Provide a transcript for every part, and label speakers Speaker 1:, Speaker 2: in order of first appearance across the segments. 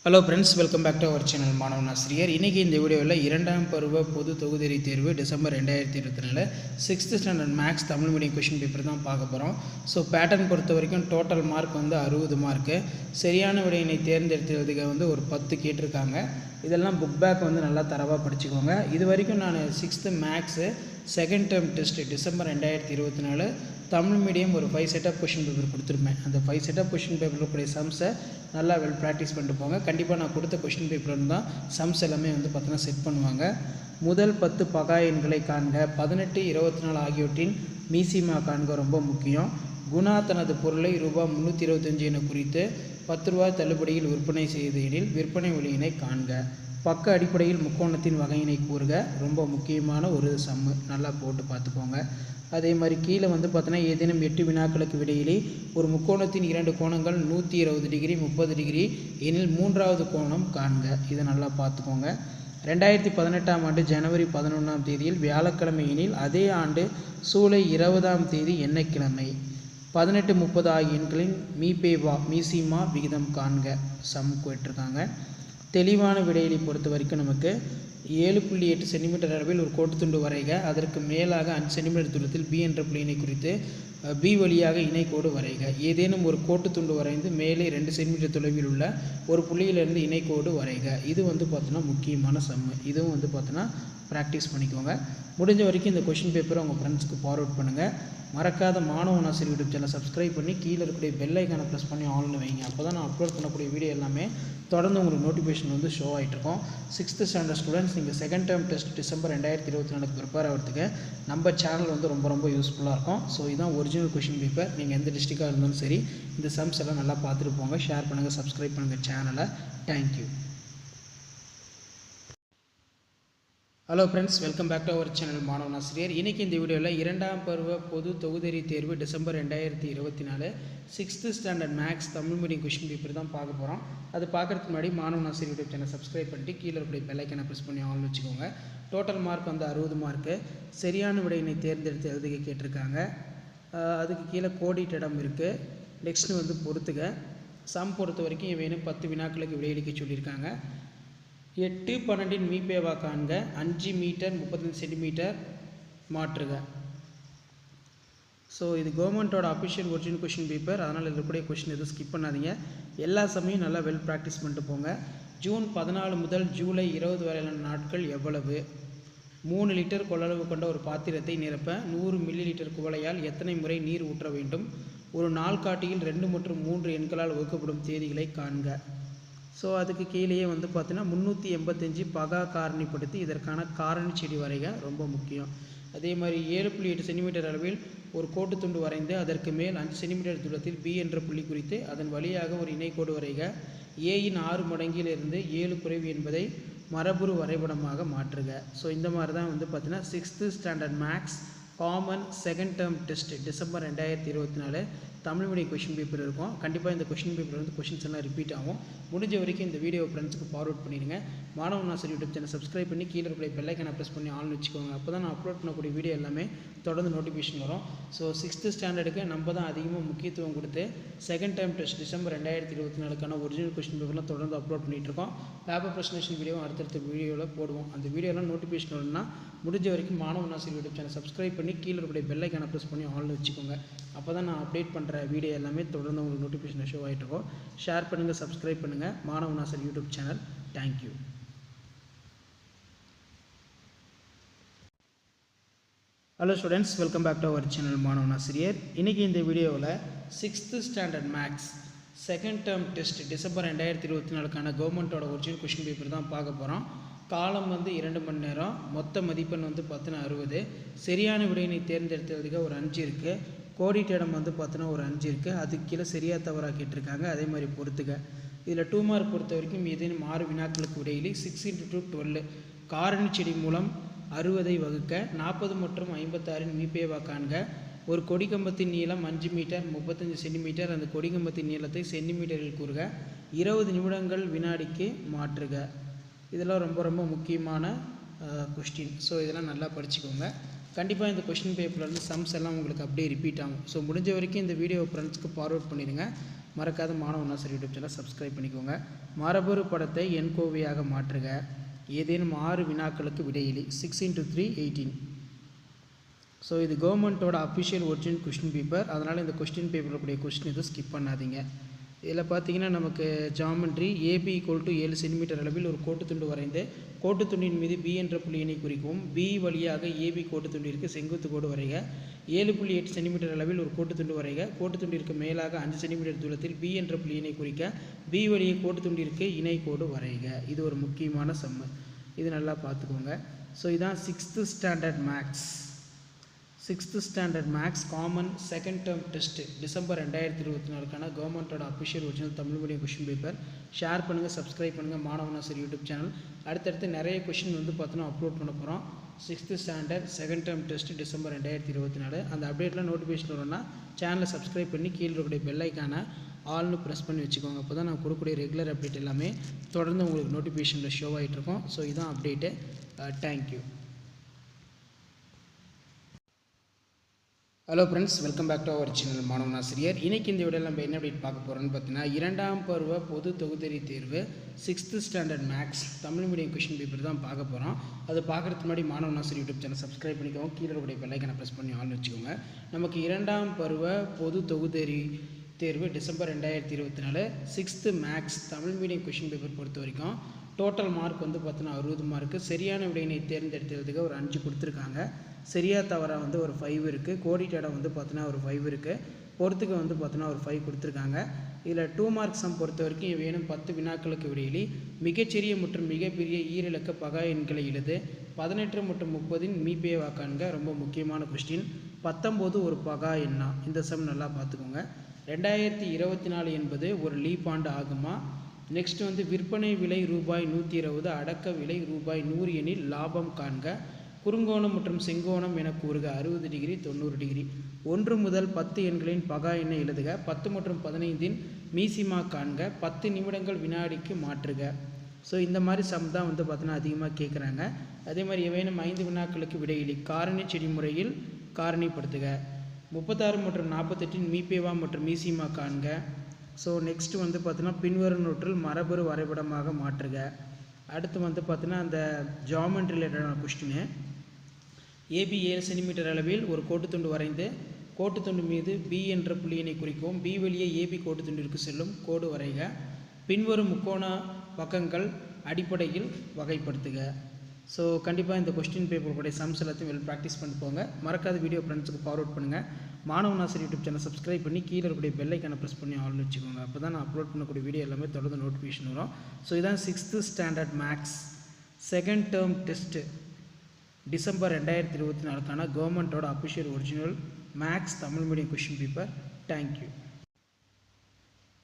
Speaker 1: Hello friends, welcome back to our channel மாணவன் ஆசிரியர். இன்றைக்கி இந்த வீடியோவில் 2ஆம் பருவ பொது தொகுதி தேர்வு December 2024 6th standard maths Tamil medium question paper தான் பார்க்க போகிறோம். ஸோ பேட்டர்ன் பொறுத்த வரைக்கும் டோட்டல் மார்க் வந்து 60 மார்க்கு. சரியான விடையினை தேர்ந்தெடுத்ததுக்கு வந்து ஒரு 10 கேட்டிருக்காங்க. இதெல்லாம் புக் பேக் வந்து நல்லா தரவாக படிச்சுக்கோங்க. இது வரைக்கும் நான் 6th maths second term test December 2024 Tamil medium ஒரு 5 செட் ஆஃப் கொஷின் பேப்பர் கொடுத்துருப்பேன். அந்த 5 செட் ஆஃப் கொஷின் பேப்பரில் கூடிய சம்ஸை நல்லா ப்ராக்டிஸ் பண்ணிட்டு போங்க. கண்டிப்பாக நான் கொடுத்த கொஷின் பேப்பர் தான் சம்ஸ் எல்லாமே வந்து பார்த்தீங்கன்னா செட் பண்ணுவாங்க. முதல் 10 பகா எண்களை காண்க, 18, 24 ஆகியவற்றின் மீசிமா காண்க ரொம்ப முக்கியம். குணா தனது பொருளை ரூபாய் 325 என குறித்து 10 ரூபாய் தள்ளுபடியில் விற்பனை செய்த எனில் விற்பனை விலையினை காண்க. பக்க அடிப்படையில் முக்கோணத்தின் வகையினை கூறுக ரொம்ப முக்கியமான ஒரு சம்மு, நல்லா போட்டு பார்த்துக்கோங்க. அதே மாதிரி கீழே வந்து பார்த்தீங்கன்னா ஏதேனும் 8 வினாக்களுக்கு விடையிலே ஒரு முக்கோணத்தின் 2 கோணங்கள் 120 டிகிரி 30 டிகிரி எனில் மூன்றாவது கோணம் காண்க. இதை நல்லா பார்த்துக்கோங்க. 2018ஆம் ஆண்டு ஜனவரி 11ஆம் தேதியில் வியாழக்கிழமை எனில் அதே ஆண்டு ஜூலை 20ஆம் தேதி என்ன கிழமை? 18, 30 ஆகிய எண்களின் மீசிமா விகிதம் காண்க. சம் கேட்டிருக்காங்க. தெளிவான விடையிலை பொறுத்த வரைக்கும் நமக்கு 7.8 சென்டிமீட்டர் அளவில் ஒரு கோட்டு துண்டு வரைக. அதற்கு மேலாக 5 சென்டிமீட்டர் தூரத்தில் பி என்ற புள்ளியினை குறித்து பி வழியாக இணைக்கோடு வரைக. ஏதேனும் ஒரு கோட்டு துண்டு வரைந்து மேலே 2 சென்டிமீட்டர் தொலைவில் உள்ள ஒரு புள்ளியிலிருந்து இணைக்கோடு வரைக. இது வந்து பார்த்தோன்னா முக்கியமான சம்மு. இதுவும் வந்து பார்த்தோன்னா ப்ராக்டிஸ் பண்ணிக்கோங்க. முடிஞ்ச வரைக்கும் இந்த கொஷின் பேப்பரை உங்கள் ஃப்ரெண்ட்ஸ்க்கு ஃபார்வர்ட் பண்ணுங்கள். மறக்காத மாணவன் ஆசிரியர் யூடியூப் சேனலை சப்ஸ்கிரைப் பண்ணி கீழே இருக்கக்கூடிய பெல் ஐக்கானை ப்ரெஸ் பண்ணி ஆல்னு வைங்க. அப்போ தான் நான் அப்லோட் பண்ணக்கூடிய வீடியோ எல்லாமே தொடர்ந்து உங்களுக்கு நோட்டிஃபிகேஷன் வந்து ஷோ ஆகிட்ருக்கோம். 6th ஸ்டாண்டர்ட் ஸ்டூடெண்ட்ஸ், நீங்கள் second term test December 2024 prepare ஆகிறதுக்கு நம்ம சேனல் வந்து ரொம்ப யூஸ்ஃபுல்லாக இருக்கும். ஸோ இதுதான் ஒரிஜினல் கொஷின் பேப்பர். நீங்கள் எந்த டிஸ்ட்ரிக்டாக இருந்தாலும் சரி இந்த சம்ஸ் எல்லாம் நல்லா பார்த்துட்டு போங்க. ஷேர் பண்ணுங்கள், சப்ஸ்கிரைப் பண்ணுங்கள் சேனலை. Thank you. Hello friends, welcome back to our channel மாணவன் ஆசிரியர். இன்றைக்கி இந்த வீடியோவில் 2ஆம் பருவ பொது தொகுதி தேர்வு December 2024 6th standard maths Tamil medium question paper தான் பார்க்க போகிறோம். அது பார்க்குறதுக்கு முன்னாடி மாணவன் ஆசிரியர் யூடியூப் சேனல் சப்ஸ்கிரைப் பண்ணிட்டு கீழே இருக்கக்கூடிய பெல் ஐக்கானை ப்ரெஸ் பண்ணி ஆன் வச்சுக்கோங்க. டோட்டல் மார்க் வந்து 60 மார்க்கு. சரியான விடையினை தேர்ந்தெடுத்து எழுதுக கேட்டிருக்காங்க. அதுக்கு கீழே கோடிட்ட இடம் இருக்குது. நெக்ஸ்ட்டு வந்து பொறுத்துக. சம் பொறுத்த வரைக்கும் இவைன்னு 10 வினாக்களுக்கு விடையளிக்க சொல்லியிருக்காங்க. 8, 12 மீபேவா காண்க. 5 மீட்டர் 35 சென்டிமீட்டர் மாற்றுக. ஸோ இது கவர்மெண்ட்டோட அஃபிஷியல் ஒரிஜினல் கொஷின் பேப்பர். அதனால் இருக்கக்கூடிய கொஷின் எதுவும் ஸ்கிப் பண்ணாதீங்க. எல்லா சமயம் நல்லா ப்ராக்டிஸ் பண்ணிட்டு போங்க. ஜூன் 14 முதல் ஜூலை 20 வரையிலான நாட்கள் எவ்வளவு? 3 லிட்டர் கொள்ளளவு கொண்ட ஒரு பாத்திரத்தை நிரப்ப 100 மில்லி லிட்டர் குவளையால் எத்தனை முறை நீர் ஊற்ற வேண்டும்? ஒரு நாள்காட்டியில் 2 மற்றும் 3 எண்களால் வகுக்கப்படும் தேதிகளை காண்க. ஸோ அதுக்கு கீழேயே வந்து பார்த்தீங்கன்னா 385 பகா காரணிப்படுத்தி இதற்கான காரணி செடி வரைக ரொம்ப முக்கியம். அதே மாதிரி 7.8 சென்டிமீட்டர் அளவில் ஒரு கோட்டு துண்டு வரைந்து அதற்கு மேல் 5 சென்டிமீட்டர் தூரத்தில் பி என்ற புள்ளி குறித்து அதன் வழியாக ஒரு இணைக்கோடு வரைக. ஏயின் 6 மடங்கிலிருந்து 7 குறைவு என்பதை மரபுரு வரைபடமாக மாற்றுக. ஸோ இந்த மாதிரி தான் வந்து பார்த்தீங்கன்னா 6th standard maths common second term test December 2024 Tamil medium question paper இருக்கும். கண்டிப்பாக இந்த கொஷின் பேப்பர் வந்து கொஷின்ஸ் எல்லாம் ரிப்பீட் ஆகும். முடிஞ்ச வரைக்கும் இந்த வீடியோ ஃப்ரெண்ட்ஸுக்கு ஃபார்வர்ட் பண்ணிடுங்க. மாணவன் ஆசிரியர் யூடியூப் சேனல் சப்ஸ்கிரைப் பண்ணி கீழே இருக்கிற பெல் ஐக்கானை ப்ரெஸ் பண்ணி ஆன் வச்சுக்கோங்க. அப்போ தான் நான் அப்லோட் பண்ணக்கூடிய வீடியோ எல்லாமே தொடர்ந்து நோட்டிஃபிகேஷன் வரும். ஸோ 6th ஸ்டாண்டர்டுக்கு நம்ம தான் அதிகமாக முக்கியத்துவம் கொடுத்து second term test December 2024 original question பேப்பர்லாம் தொடர்ந்து அப்லோட் பண்ணிகிட்ருக்கோம். பேப்பர் ப்ரெசன்டேஷன் வீடியோ அடுத்தடுத்த வீடியோவில் போடுவோம். அந்த வீடியோலாம் நோட்டிஃபிகேஷன் வரும்னா முடிஞ்ச வரைக்கும் மாணவன் ஆசிரியர் யூடியூப் சேனல் சப்ஸ்கிரைப் பண்ணி கீழே இருக்கிற பெல் ஐக்கானை ப்ரெஸ் பண்ணி ஆன்ல வச்சுக்கோங்க. அப்போ தான் நான் அப்டேட் பண்ணுற வீடியோ எல்லாமே தொடர்ந்து உங்களுக்கு நோட்டிஃபிகேஷன் ஷோ ஆகிட்ருக்கோம். ஷேர் பண்ணுங்கள், சப்ஸ்கிரைப் பண்ணுங்கள் மாணவன் Asiriyar YouTube channel. Thank you. Hello students, welcome back to our channel மாணவன் ஆசிரியர். இன்றைக்கி இந்த வீடியோவில் 6th standard maths second term test December 2024 கவர்மெண்ட்டோட ஒரிஜினல் கொஷின் பேப்பர் தான் பார்க்க போகிறோம். காலம் வந்து 2 மணி நேரம். மொத்த மதிப்பெண் வந்து 10/60. சரியான விடையினை தேர்ந்தெடுத்ததுக்கு ஒரு 5 இருக்குது. கோடிட்ட இடம் வந்து பார்த்தோன்னா ஒரு 5 இருக்குது. அதுக்கு கீழே சரியாக தவறாக கேட்டிருக்காங்க. அதே மாதிரி பொறுத்துக்க. இதில் 2 மார்க் பொறுத்த வரைக்கும் ஏதேனும் 6 வினாக்களுக்கு விடையிலே 6 × 2 12 காரணி செடி மூலம் 60ஐ வகுக்க. 40 மற்றும் 56 மீபேவா காண்க. ஒரு கொடிக்கம்பத்தின் நீளம் 5 மீட்டர் 35 சென்டிமீட்டர். அந்த கொடிக்கம்பத்தின் நீளத்தை சென்டிமீட்டரில் கூறுக. 20 நிமிடங்கள் வினாடிக்கு மாற்றுக. இதெல்லாம் ரொம்ப முக்கியமான கொஸ்டின். ஸோ இதெல்லாம் நல்லா படிச்சுக்கோங்க. கண்டிப்பாக இந்த கொஷின் பேப்பரில் வந்து சம்ஸ் எல்லாம் உங்களுக்கு அப்படியே ரிப்பீட் ஆகும். ஸோ முடிஞ்ச வரைக்கும் இந்த வீடியோ ஃப்ரெண்ட்ஸ்க்கு ஃபார்வர்ட் பண்ணிடுங்க. மறக்காத மாணவன் ஆசிரியர் யூடியூப் சேனல் சப்ஸ்கிரைப் பண்ணிக்கோங்க. மரபொரு படத்தை எண்கோவையாக மாற்றுக. ஏதேனும் 6 வினாக்களுக்கு விடையிலி. 6 × 3 18. ஸோ இது கவர்மெண்ட்டோட அஃபிஷியல் ஒரிஜினல் கொஸ்டின் பேப்பர். அதனால் இந்த கொஸ்டின் பேப்பரில் கூடிய கொஸ்டின் எதுவும் ஸ்கிப் பண்ணாதீங்க. இதில் பார்த்தீங்கன்னா நமக்கு ஜாமெண்ட்ரி AB = 7 சென்டிமீட்டர் அளவில் ஒரு கோட்டுத்துண்டு வரைந்து கோட்டுத்துண்டின் மீது B என்ற புள்ளியினை குறிக்கவும். B வழியாக AB கோட்டுத்துண்டிற்கு செங்குத்து கோடு வரைக. 7.8 சென்டிமீட்டர் அளவில் ஒரு கோட்டுத்துண்டு வரைக. கோட்டுத்துண்டிற்கு மேலாக 5 சென்டிமீட்டர் தூரத்தில் B என்ற புள்ளியினை குறிக்க B வழியே கோட்டுத்துண்டிற்கு இணை கோடு வரைக. இது ஒரு முக்கியமான சம்மு, இது நல்லா பார்த்துக்கோங்க. ஸோ இதான் 6th standard maths. 6th standard maths common second term test December 2024க்கான கவர்மெண்ட்டோட official original Tamil medium question paper. Share பண்ணுங்கள், சப்ஸ்கிரைப் பண்ணுங்கள் மாணவன் ஆசிரியர் யூடியூப் சேனல். அடுத்தடுத்து நிறைய கொஷின் வந்து பார்த்தோன்னா அப்லோட் பண்ண போகிறோம். 6th standard second term test December 2024. அந்த அப்டேட்லாம் நோட்டிஃபிகேஷன் வரும்னா சேனலை சப்ஸ்கிரைப் பண்ணி கீழே இருக்கக்கூடிய பெல் ஐக்கான ஆல்னு ப்ரெஸ் பண்ணி வச்சுக்கோங்க. அப்போ தான் நான் கொடுக்கக்கூடிய ரெகுலர் அப்டேட் எல்லாமே தொடர்ந்து உங்களுக்கு நோட்டிஃபிகேஷனில் ஷோ ஆகிட்ருக்கோம். ஸோ இதுதான் update. Thank you. Hello friends, welcome back to our channel மாணவன் ஆசிரியர். இன்றைக்கி இந்த வீடியோவில் நம்ம என்ன அப்டேட் பார்க்க போகிறோன்னு பார்த்தீங்கன்னா, 2ஆம் பருவ பொது தொகுதி தேர்வு 6th standard maths Tamil medium question paper தான் பார்க்க போகிறோம். அது பார்க்குறதுக்கு முன்னாடி மாணவன் ஆசிரியர் யூடியூப் சேனல் சப்ஸ்கிரைப் பண்ணிக்கோங்க. கீழே இருக்கக்கூடிய பெல் ஐக்கானை ப்ரெஸ் பண்ணி ஆன் வச்சுக்கோங்க. நமக்கு 2ஆம் பருவ பொது தொகுதி தேர்வு December 2024 6th maths Tamil medium question paper பொறுத்த வரைக்கும் டோட்டல் மார்க் வந்து பார்த்தீங்கன்னா 60 மார்க்கு. சரியான விடையினை தேர்ந்தெடுத்ததுக்கு ஒரு 5 கொடுத்துருக்காங்க. சரியா தவறாக வந்து ஒரு 5 இருக்குது. கோடிட்டேடம் வந்து பார்த்தீங்கன்னா ஒரு 5 இருக்குது. பொறுத்துக்கு வந்து பார்த்தீங்கன்னா ஒரு 5 கொடுத்துருக்காங்க. இதில் 2 மார்க் சம் பொறுத்த வரைக்கும் வேணும் 10 வினாக்களுக்கு விடையிலி மிகச்சிறிய மற்றும் மிகப்பெரிய ஈரிலக்க பகா எண்களை எழுது. 18 மற்றும் 30 மீபேவா காண்க. ரொம்ப முக்கியமான கொஸ்டின். 19 ஒரு பகா எண்ணா? இந்த சம் நல்லா பார்த்துக்கோங்க. 2024 என்பது ஒரு லீப் ஆண்டு ஆகுமா? நெக்ஸ்ட் வந்து விற்பனை விலை ரூபாய் 120, அடக்க விலை ரூபாய் 100 எனில் லாபம் காண்க. குறுங்கோணம் மற்றும் செங்கோணம் என கூறுக. 60 டிகிரி 90 டிகிரி. 1 முதல் 10 எண்களின் பகா எண்ணை எழுதுக. 10 மற்றும் 15 மீசிமா காண்க. 10 நிமிடங்கள் வினாடிக்கு மாற்றுக. ஸோ இந்த மாதிரி சம் தான் வந்து பார்த்தீங்கன்னா அதிகமாக கேட்குறாங்க. அதே மாதிரி ஏவேனும் 5 வினாக்களுக்கு விடையிலி காரணி செடி முறையில் காரணிப்படுத்துக. 36 மற்றும் 48 மீபேவா மற்றும் மீசிமா காண்க. ஸோ நெக்ஸ்ட்டு வந்து பார்த்தீங்கன்னா பின்வரும் நூற்றில் மரபொரு வரைபடமாக மாற்றுக. அடுத்து வந்து பார்த்தீங்கன்னா அந்த ஜாமெண்ட் ரிலேட்டடான கொஸ்டின். AB 7 சென்டிமீட்டர் அளவில் ஒரு கோட்டுத்துண்டு வரைந்து கோட்டுத்துண்டு மீது B என்ற புள்ளியினை குறிக்கவும். B வழியே AB கோட்டுத்துண்டிற்கு செல்லும் கோடு வரைக. பின்வரும் முக்கோண பக்கங்கள் அடிப்படையில் வகைப்படுத்துக. ஸோ கண்டிப்பாக இந்த கொஸ்டின் பேப்பருடைய சம்ஸ் எல்லாத்தையும் வெல் ப்ராக்டிஸ் பண்ணிட்டு போங்க. மறக்காத வீடியோ ஃப்ரெண்ட்ஸுக்கு ஃபார்வர்ட் பண்ணுங்கள். மாணவன் ஆசிரியர் யூடியூப் சேனல் சப்ஸ்கிரைப் பண்ணி கீழே இருக்கக்கூடிய பெல் ஐக்கானை ப்ரெஸ் பண்ணி ஆல்னு வச்சுக்கோங்க. அப்போ தான் நான் அப்லோட் பண்ணக்கூடிய வீடியோ எல்லாமே தொடர்ந்து நோட்டிஃபிகேஷன் வரும். ஸோ இதான் 6th standard maths second term test December 2024க்கான கவர்மெண்ட்டோட official original maths Tamil medium question paper. Thank you.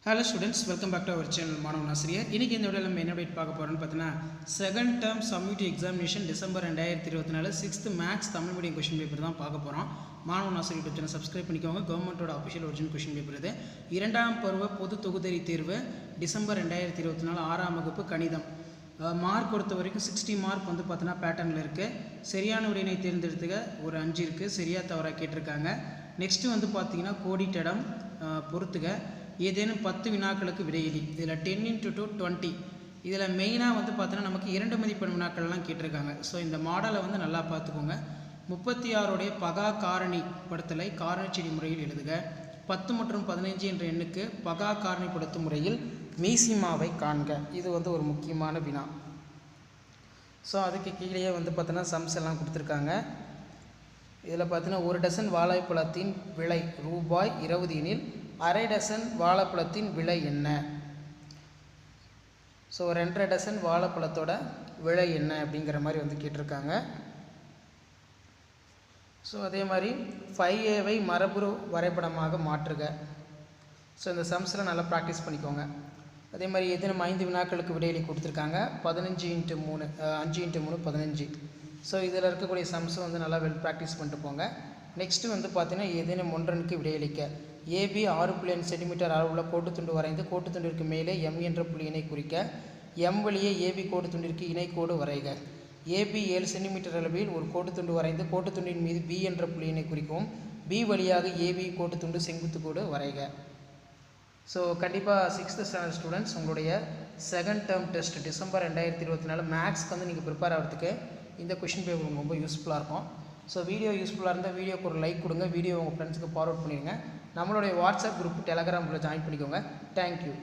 Speaker 1: Hello students, welcome back to our channel மாணவன் ஆசிரியர். இன்றைக்கி இந்த வீடியோவில் நம்ம என்ன அப்டேட் பார்க்க போகிறோன்னு பார்த்தீங்கன்னா, second term summative examination December 2024 6th maths Tamil medium question paper தான் பார்க்க போகிறோம். மாணவன் ஆசிரியர் யூடியூப் சேனல் சப்ஸ்கிரைப் பண்ணிக்கோங்க. கவர்மெண்ட்டோட அஃபிஷியல் ஒரிஜினல் கொஷின் பேப்பர் இது. 2ஆம் பருவ பொது தொகுதி தேர்வு டிசம்பர் 2024 6ஆம் வகுப்பு கணிதம். மார்க் பொறுத்த வரைக்கும் 60 மார்க் வந்து பார்த்தீங்கன்னா பேட்டர்னில் இருக்குது. சரியான விடையினை தேர்ந்தெடுத்துக்க ஒரு 5 இருக்குது. சரியாக தவறாக கேட்டிருக்காங்க. நெக்ஸ்ட்டு வந்து பார்த்தீங்கன்னா கோடிட்டடம் பொறுத்துக. ஏதேனும் 10 வினாக்களுக்கு விடையிலி. இதில் 10 × 2 20. இதில் மெயினாக வந்து பார்த்தோன்னா நமக்கு 2 மதிப்பெண் வினாக்கள்லாம் கேட்டிருக்காங்க. ஸோ இந்த மாடலை வந்து நல்லா பார்த்துக்கோங்க. 36 பகா காரணி படுத்தலை காரணிச்செடி முறையில் எழுதுக. 10 மற்றும் 15 என்ற எண்ணுக்கு பகா காரணிப்படுத்தும் முறையில் மீசிமாவை காண்க. இது வந்து ஒரு முக்கியமான வினா. ஸோ அதுக்கு கீழே வந்து பார்த்தோன்னா சம்ஸ் எல்லாம் கொடுத்துருக்காங்க. இதில் பார்த்தீங்கன்னா 1 டசன் வாழைப்பழத்தின் விலை ரூபாய் 20 எனில் அரை டசன் வாழைப்பழத்தின் விலை என்ன? ஸோ 2.5 டசன் வாழைப்பழத்தோட விலை என்ன அப்படிங்கிற மாதிரி வந்து கேட்டிருக்காங்க. ஸோ அதே மாதிரி 5Aவை மரபுரு வரைபடமாக மாற்றுக. ஸோ இந்த சம்ஸில் நல்லா ப்ராக்டிஸ் பண்ணிக்கோங்க. அதே மாதிரி எதுவும் 5 வினாக்களுக்கு விடையிலி கொடுத்துருக்காங்க. 15 × 3 5 × 3 15. ஸோ இதில் இருக்கக்கூடிய சம்ஸை வந்து நல்லா வெல் ப்ராக்டிஸ் பண்ணிட்டு போங்க. நெக்ஸ்ட்டு வந்து பார்த்தீங்கன்னா ஏதேனும் ஒன்றனுக்கு விடையளிக்க. AB 6.5 சென்டிமீட்டர் அளவுள்ள கோட்டுத்துண்டு வரைந்து கோட்டுத்துண்டிற்கு மேலே M என்ற புள்ளியினை குறிக்க. M வழியே AB கோட்டுத்துண்டிற்கு இணைக்கோடு வரைக. AB 7 சென்டிமீட்டர் அளவில் ஒரு கோட்டுத்துண்டு வரைந்து கோட்டுத்துண்டின் மீது B என்ற புள்ளியினை குறிக்கவும். B வழியாக AB கோட்டுத்துண்டு செங்குத்து கோடு வரைக. ஸோ கண்டிப்பாக 6th ஸ்டாண்டர்ட் ஸ்டூடெண்ட்ஸ் உங்களுடைய செகண்ட் டேர்ம் டெஸ்ட் டிசம்பர் 2024 மேக்ஸ்க்கு வந்து நீங்கள் ப்ரிப்பேர் ஆகிறதுக்கு இந்த கொஷின் பேப்பர் உங்களுக்கு ரொம்ப யூஸ்ஃபுல்லாக இருக்கும். ஸோ வீடியோ யூஸ்ஃபுல்லாக இருந்தால் வீடியோக்கு ஒரு லைக் கொடுங்க, வீடியோ உங்கள் ஃப்ரெண்ட்ஸுக்கு ஃபார்வர்ட் பண்ணிடுங்க. நம்மளுடைய வாட்ஸ்அப் குரூப் டெலகிராம் குரூப்பில் ஜாயின் பண்ணிக்கோங்க. தேங்க்யூ.